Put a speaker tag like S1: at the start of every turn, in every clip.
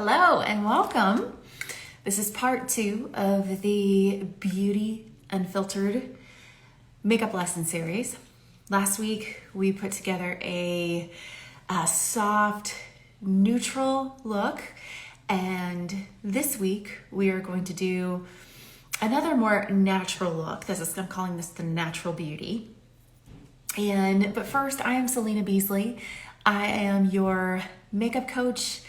S1: Hello and welcome. This is part 2 of the Beauty Unfiltered makeup lesson series. Last week we put together a soft, neutral look, and this week we are going to do another more natural look. I'm calling this the natural beauty. But first, I am Selena Beasley. I am your makeup coach.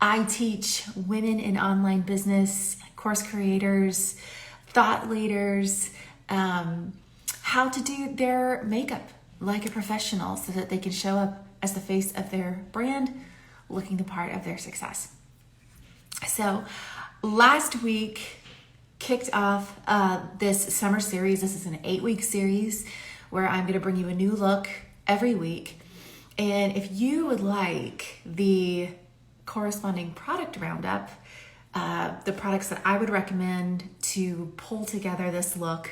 S1: I teach women in online business, course creators, thought leaders, how to do their makeup like a professional so that they can show up as the face of their brand, looking the part of their success. So last week kicked off this summer series. This is an 8-week series where I'm going to bring you a new look every week. And if you would like the corresponding product roundup, the products that I would recommend to pull together this look,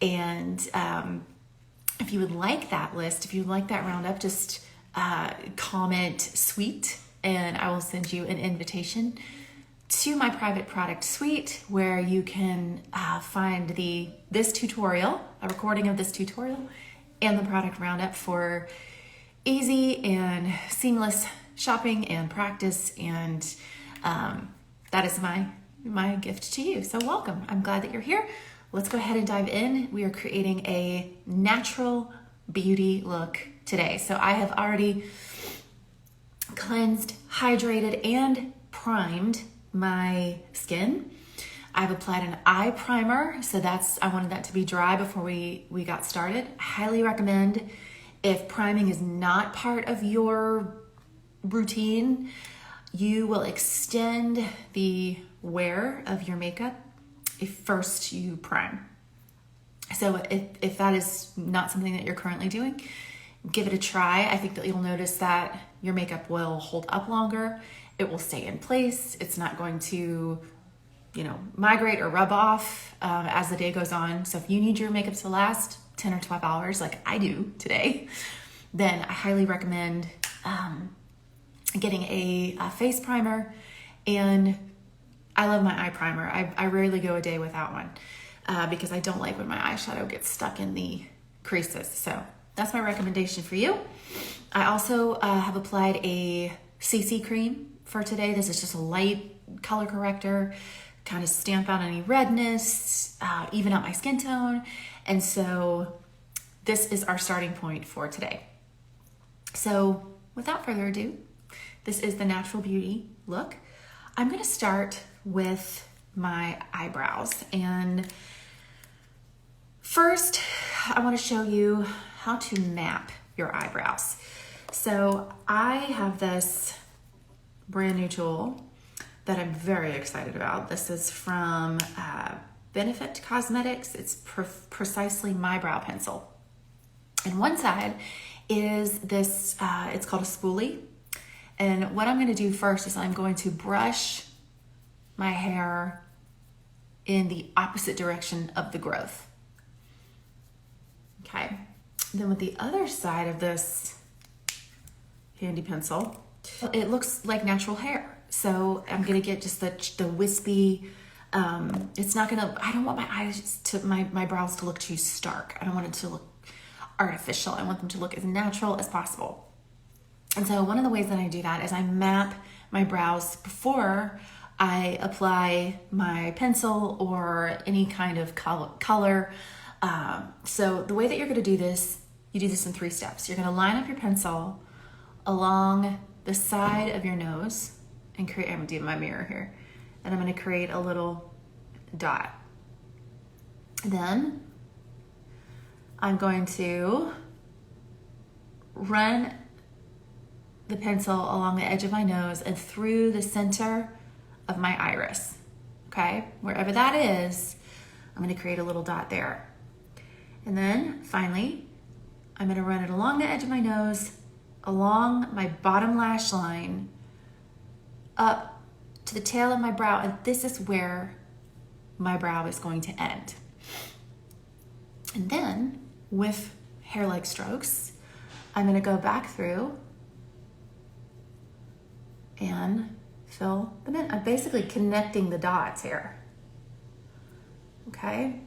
S1: and if you would like that list, if you would like that roundup, just comment sweet and I will send you an invitation to my private product suite where you can find this tutorial, a recording of this tutorial, and the product roundup for easy and seamless shopping and practice, and that is my gift to you. So welcome. I'm glad that you're here. Let's go ahead and dive in. We are creating a natural beauty look today. So I have already cleansed, hydrated, and primed my skin. I've applied an eye primer, so I wanted that to be dry before we got started. I highly recommend, if priming is not part of your routine, you will extend the wear of your makeup if first you prime. So if that is not something that you're currently doing, give it a try. I think that you'll notice that your makeup will hold up longer. It will stay in place. It's not going to, migrate or rub off as the day goes on. So if you need your makeup to last 10 or 12 hours like I do today, then I highly recommend getting a face primer. And I love my eye primer. I rarely go a day without one because I don't like when my eyeshadow gets stuck in the creases. So that's my recommendation for you. I also have applied a CC cream for today. This is just a light color corrector, kind of stamp out any redness, even out my skin tone. And so this is our starting point for today. So without further ado, this is the natural beauty look. I'm going to start with my eyebrows. And first, I want to show you how to map your eyebrows. So I have this brand new tool that I'm very excited about. This is from Benefit Cosmetics. It's precisely my brow pencil. And one side is this, it's called a spoolie. And what I'm going to do first is I'm going to brush my hair in the opposite direction of the growth. Okay. Then with the other side of this handy pencil, it looks like natural hair. So I'm going to get just the wispy, I don't want my brows to look too stark. I don't want it to look artificial. I want them to look as natural as possible. And so one of the ways that I do that is I map my brows before I apply my pencil or any kind of color. So the way that you're going to do this, you do this in 3 steps. You're going to line up your pencil along the side of your nose and create, I'm going to do my mirror here, and I'm going to create a little dot. Then I'm going to run the pencil along the edge of my nose and through the center of my iris. Okay, wherever that is, I'm going to create a little dot there. And then finally, I'm going to run it along the edge of my nose, along my bottom lash line, up to the tail of my brow, and this is where my brow is going to end. And then with hair-like strokes, I'm going to go back through and fill them in. I'm basically connecting the dots here. Okay?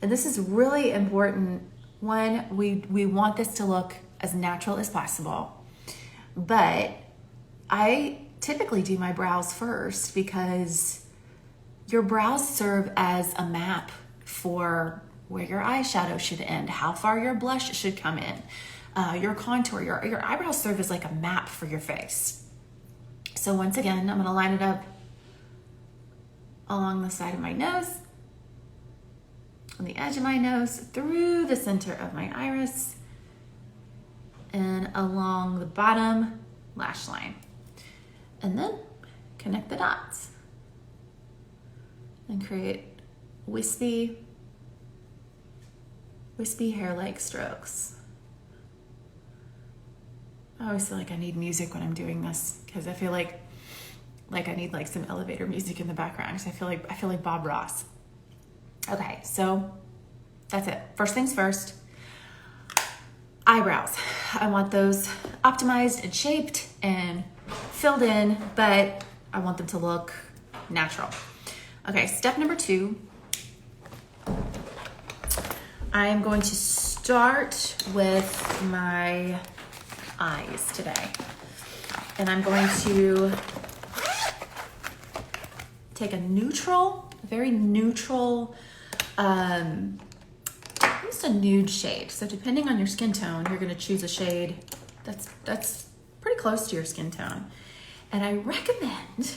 S1: And this is really important. One, we want this to look as natural as possible, but I typically do my brows first because your brows serve as a map for where your eyeshadow should end, how far your blush should come in, your contour, your eyebrows serve as like a map for your face. So once again, I'm gonna line it up along the side of my nose, on the edge of my nose, through the center of my iris, and along the bottom lash line. And then connect the dots and create wispy hair-like strokes. I always feel like I need music when I'm doing this because I feel like I need like some elevator music in the background because I feel like Bob Ross. Okay, so that's it. First things first, eyebrows. I want those optimized and shaped and filled in, but I want them to look natural. Okay, step number 2. I'm going to start with my eyes today. And I'm going to take a very neutral, almost a nude shade. So depending on your skin tone, you're gonna choose a shade that's pretty close to your skin tone. And I recommend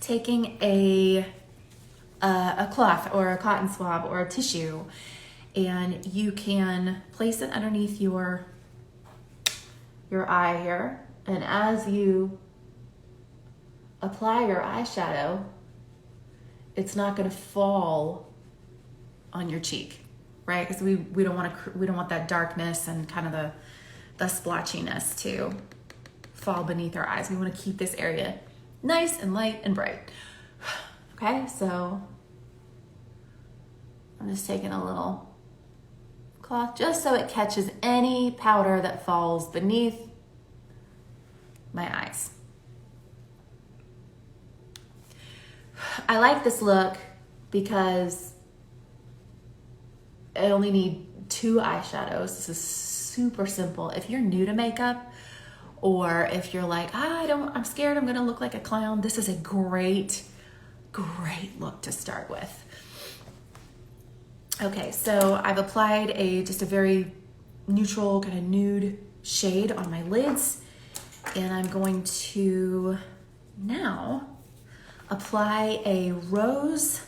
S1: taking a cloth or a cotton swab or a tissue, and you can place it underneath your eye here. And as you apply your eyeshadow, it's not going to fall on your cheek, right? Because we don't want that darkness and kind of the splotchiness to fall beneath our eyes. We want to keep this area nice and light and bright. Okay, so I'm just taking a little cloth just so it catches any powder that falls beneath my eyes. I like this look because I only need 2 eyeshadows. This is super simple. If you're new to makeup, or if you're like, I'm scared I'm gonna look like a clown, this is a great look to start with. Okay, so I've applied just a very neutral kind of nude shade on my lids, and I'm going to now apply a rose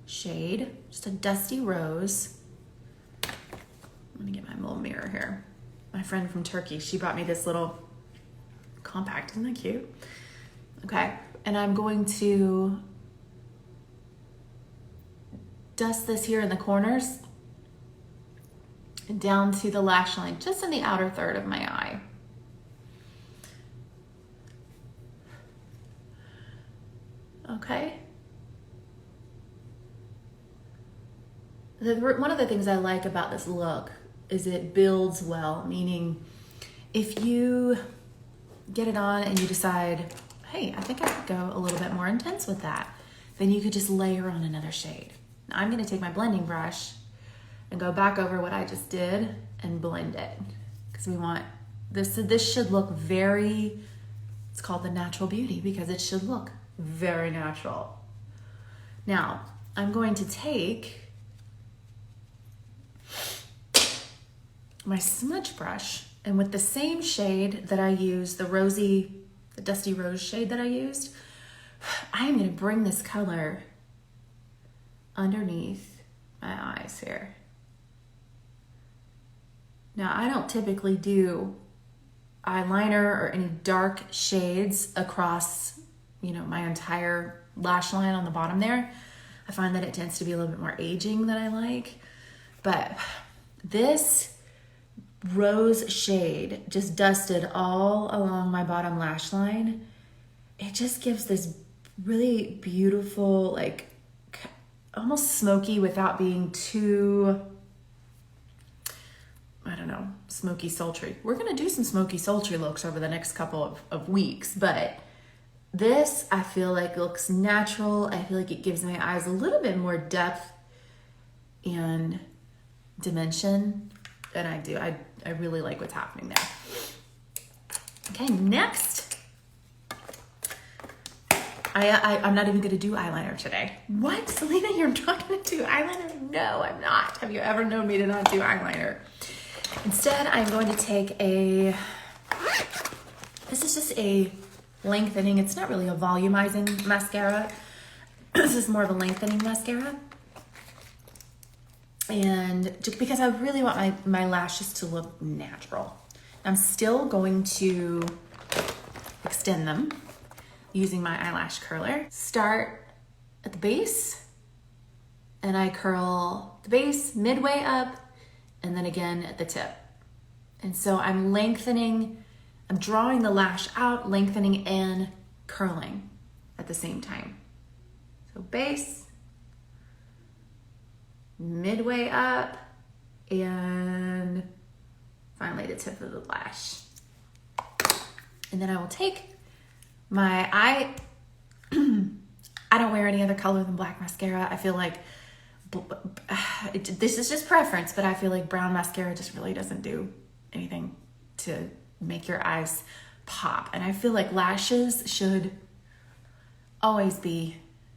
S1: shade, just a dusty rose. I'm gonna get my little mirror here. My friend from Turkey, she bought me this little compact, isn't that cute? Okay, and I'm going to dust this here in the corners and down to the lash line, just in the outer third of my eye. Okay. One of the things I like about this look is it builds well, meaning if you get it on and you decide, hey, I think I could go a little bit more intense with that, then you could just layer on another shade. Now I'm gonna take my blending brush and go back over what I just did and blend it, because we want this should look it's called the natural beauty because it should look very natural. Now, I'm going to take my smudge brush, and with the same shade that I used, the dusty rose shade that I used, I am going to bring this color underneath my eyes here. Now, I don't typically do eyeliner or any dark shades across, my entire lash line on the bottom there. I find that it tends to be a little bit more aging than I like. But this rose shade just dusted all along my bottom lash line. It just gives this really beautiful, like almost smoky without being too I don't know, smoky sultry. We're gonna do some smoky sultry looks over the next couple of weeks, but this I feel like looks natural. I feel like it gives my eyes a little bit more depth and dimension than I do. I really like what's happening there. Okay, next. I'm not even gonna do eyeliner today. What, Selena, you're not gonna do eyeliner? No, I'm not. Have you ever known me to not do eyeliner? Instead, I'm going to take this is just a lengthening. It's not really a volumizing mascara. This is more of a lengthening mascara. And just because I really want my lashes to look natural. I'm still going to extend them using my eyelash curler. Start at the base, and I curl the base midway up, and then again at the tip. And so I'm lengthening, I'm drawing the lash out, lengthening and curling at the same time. So base, midway up, and finally the tip of the lash. And then I will take my eye, I don't wear any other color than black mascara. I feel like, this is just preference, but I feel like brown mascara just really doesn't do anything to make your eyes pop. And I feel like lashes should always be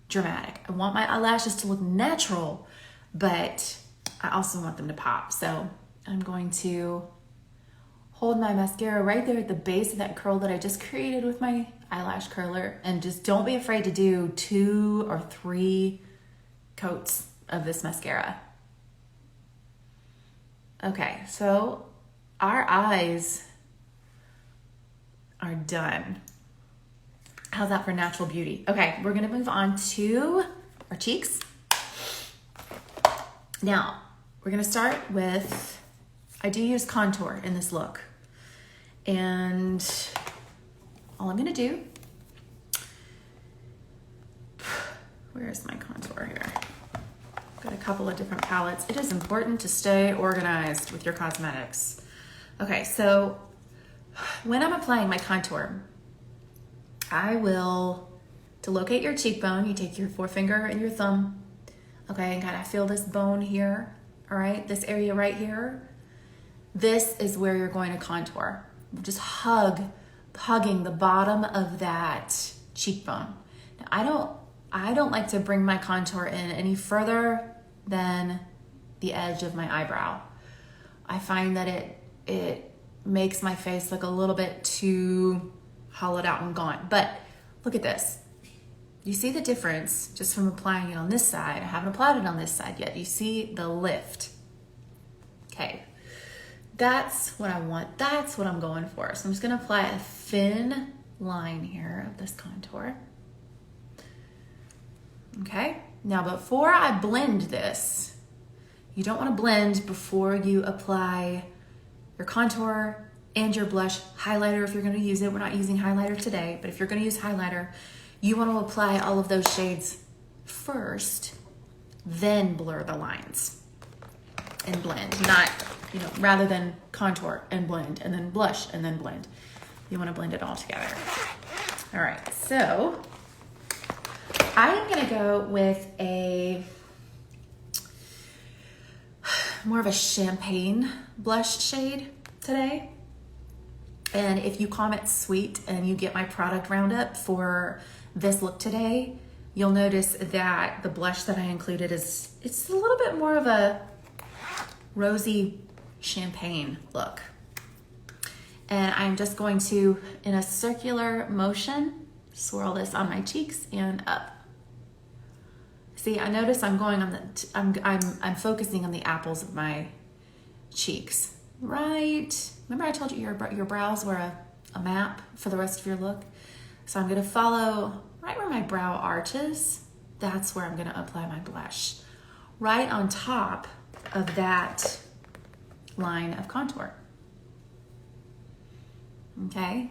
S1: dramatic. I want my eyelashes to look natural, but I also want them to pop. So I'm going to hold my mascara right there at the base of that curl that I just created with my eyelash curler, and just don't be afraid to do 2 or 3 coats of this mascara. Okay, so our eyes are done. How's that for natural beauty? Okay, we're gonna move on to our cheeks. Now, we're gonna start with, I do use contour in this look. And all I'm gonna do, where is my contour here? I've got a couple of different palettes. It is important to stay organized with your cosmetics. Okay, so when I'm applying my contour, I will, to locate your cheekbone, you take your forefinger and your thumb, okay, and kind of feel this bone here, all right, this area right here. This is where you're going to contour. Just hugging the bottom of that cheekbone. Now, I don't like to bring my contour in any further than the edge of my eyebrow. I find that it makes my face look a little bit too hollowed out and gaunt. But look at this. You see the difference just from applying it on this side. I haven't applied it on this side yet. You see the lift. Okay. That's what I want. That's what I'm going for. So I'm just gonna apply a thin line here of this contour. Okay, now before I blend this, you don't wanna blend before you apply your contour and your blush, highlighter if you're gonna use it. We're not using highlighter today, but if you're gonna use highlighter, you wanna apply all of those shades first, then blur the lines and blend, not, rather than contour and blend and then blush and then blend. You want to blend it all together. All right, so I am going to go with a more of a champagne blush shade today. And if you comment sweet and you get my product roundup for this look today, you'll notice that the blush that I included it's a little bit more of a rosy champagne look. And I'm just going to, in a circular motion, swirl this on my cheeks and up. See, I notice I'm going on I'm focusing on the apples of my cheeks. Right. Remember I told you your brows were a map for the rest of your look? So I'm gonna follow right where my brow arches. That's where I'm gonna apply my blush. Right on top of that line of contour. Okay.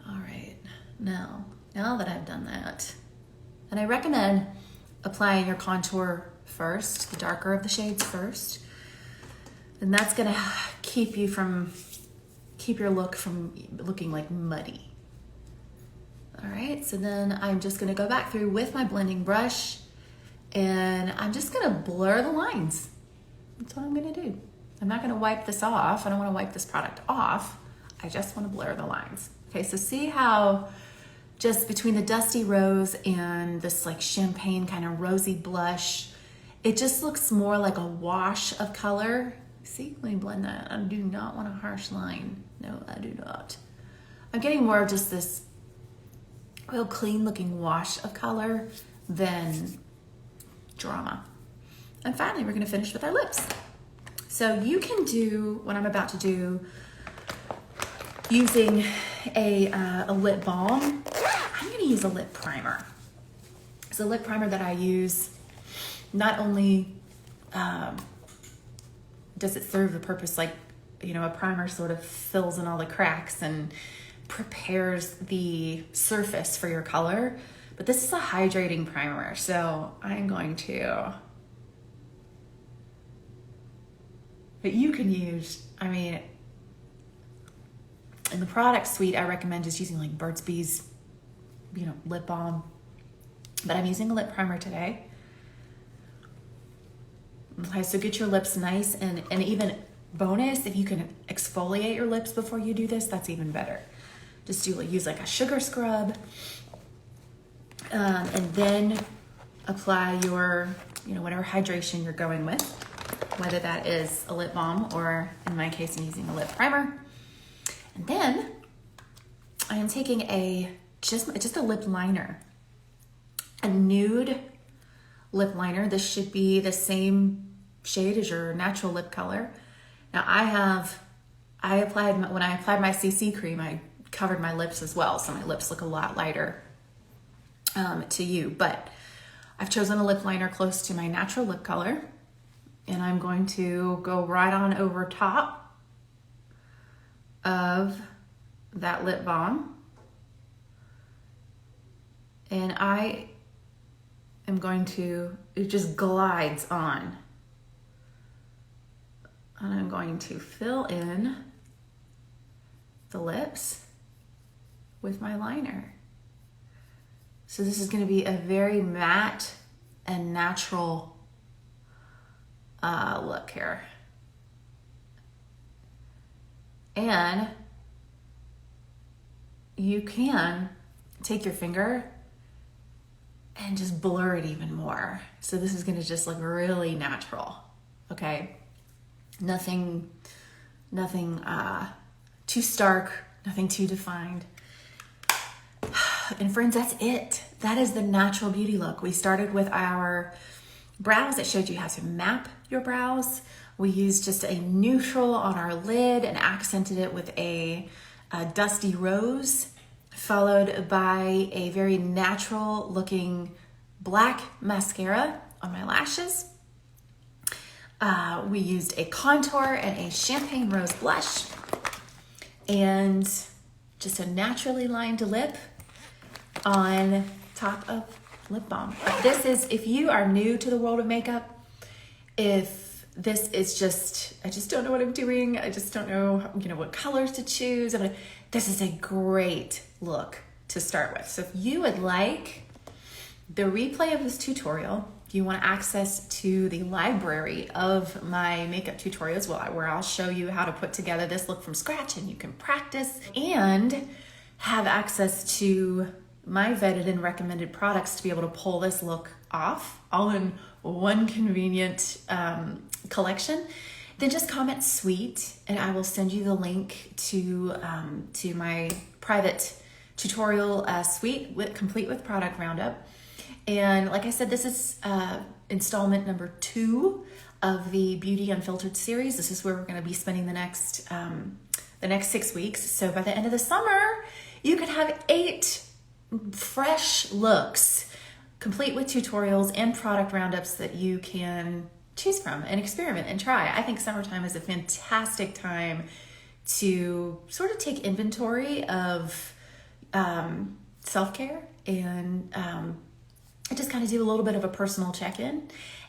S1: All right, now Now that I've done that, and I recommend applying your contour first, the darker of the shades first, and that's gonna keep your look from looking like muddy. All right, so then I'm just gonna go back through with my blending brush and I'm just gonna blur the lines. That's what I'm gonna do. I'm not gonna wipe this off. I don't wanna wipe this product off. I just wanna blur the lines. Okay, so see how just between the dusty rose and this like champagne kind of rosy blush, it just looks more like a wash of color. See, let me blend that. I do not want a harsh line. No, I do not. I'm getting more of just this real clean looking wash of color than drama. And finally, we're gonna finish with our lips. So you can do what I'm about to do using a lip balm. I'm gonna use a lip primer. It's a lip primer that I use. Not only does it serve the purpose, like, you know, a primer sort of fills in all the cracks and prepares the surface for your color, but this is a hydrating primer. So I'm going to, but you can use, I mean, in the product suite, I recommend just using like Burt's Bees, you know, lip balm, but I'm using a lip primer today. Okay, so get your lips nice and even bonus, if you can exfoliate your lips before you do this, that's even better. Just use like a sugar scrub and then apply your, you know, whatever hydration you're going with, whether that is a lip balm or in my case, I'm using a lip primer. And then I am taking just a lip liner, a nude lip liner. This should be the same shade as your natural lip color. Now when I applied my CC cream, I covered my lips as well, so my lips look a lot lighter to you, but I've chosen a lip liner close to my natural lip color, and I'm going to go right on over top of that lip balm, and I am going to, it just glides on, and I'm going to fill in the lips with my liner. So this is going to be a very matte and natural look here. And you can take your finger and just blur it even more. So this is going to just look really natural, okay? Nothing too stark, nothing too defined. And friends, that's it. That is the natural beauty look. We started with our brows. It showed you how to map your brows. We used just a neutral on our lid and accented it with a dusty rose, followed by a very natural looking black mascara on my lashes. We used a contour and a champagne rose blush and just a naturally lined lip on top of lip balm. This is, if you are new to the world of makeup, if this is just, I just don't know what I'm doing, I just don't know, you know, what colors to choose, and this is a great look to start with. So if you would like the replay of this tutorial, if you want access to the library of my makeup tutorials, where I'll show you how to put together this look from scratch and you can practice, and have access to my vetted and recommended products to be able to pull this look off all in one convenient collection, then just comment sweet and I will send you the link to my private tutorial suite complete with product roundup. And like I said, this is installment number 2 of the Beauty Unfiltered series. This is where we're going to be spending the next 6 weeks. So by the end of the summer, you could have 8 fresh looks, complete with tutorials and product roundups that you can choose from and experiment and try. I think summertime is a fantastic time to sort of take inventory of self-care, and I just kind of do a little bit of a personal check-in.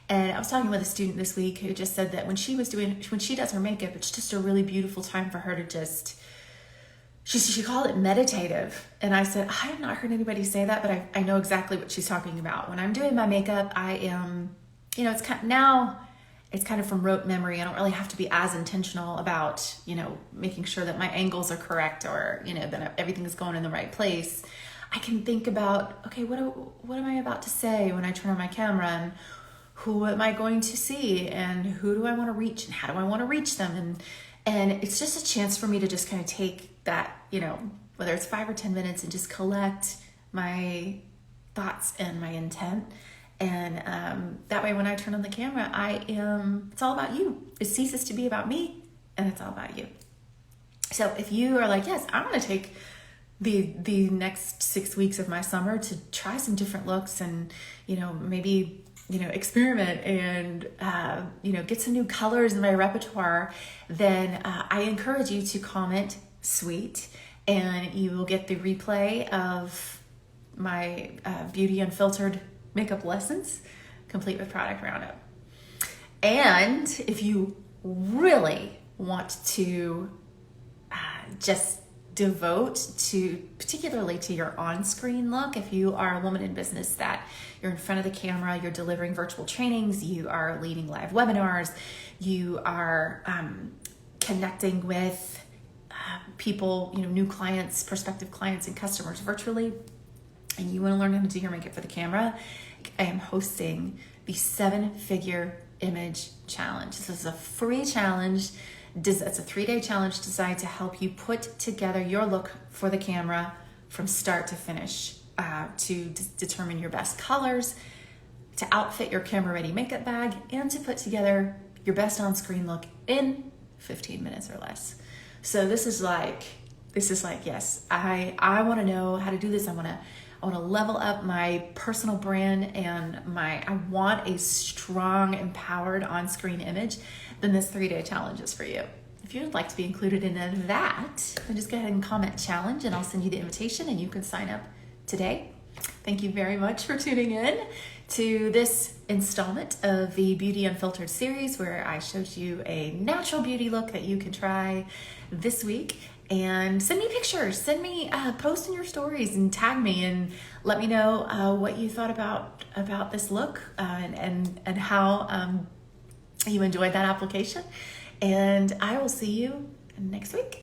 S1: And I was talking with a student this week who just said that when she does her makeup, it's just a really beautiful time for her to just, she called it meditative. And I said, I have not heard anybody say that, but I know exactly what she's talking about. When I'm doing my makeup, I am, it's kind of from rote memory. I don't really have to be as intentional about, making sure that my angles are correct, or, that everything is going in the right place. I can think about, okay, what am I about to say when I turn on my camera, and who am I going to see, and who do I want to reach, and how do I want to reach them? And it's just a chance for me to just kind of take that, whether it's 5 or 10 minutes, and just collect my thoughts and my intent. And that way, when I turn on the camera, it's all about you. It ceases to be about me, and it's all about you. So if you are like, yes, I'm going to take the next 6 weeks of my summer to try some different looks, and, maybe, experiment and, get some new colors in my repertoire, then I encourage you to comment sweet, and you will get the replay of my Beauty Unfiltered makeup lessons, complete with product roundup. And if you really want to just devote particularly to your on-screen look, if you are a woman in business that you're in front of the camera, you're delivering virtual trainings, you are leading live webinars, you are connecting with people, new clients, prospective clients, and customers virtually, and you want to learn how to do your makeup for the camera, I am hosting the 7-Figure Image Challenge. This is a free challenge. It's a 3-day challenge designed to help you put together your look for the camera from start to finish, to determine your best colors, to outfit your camera-ready makeup bag, and to put together your best on-screen look in 15 minutes or less. So this is like, yes, I want to know how to do this. I want to level up my personal brand, and I want a strong, empowered on-screen image. Then this 3-day challenge is for you. If you'd like to be included in that, then just go ahead and comment challenge, and I'll send you the invitation, and you can sign up today. Thank you very much for tuning in to this installment of the Beauty Unfiltered series, where I showed you a natural beauty look that you can try this week. And send me pictures, post in your stories and tag me, and let me know what you thought about this look, and how you enjoyed that application. And I will see you next week.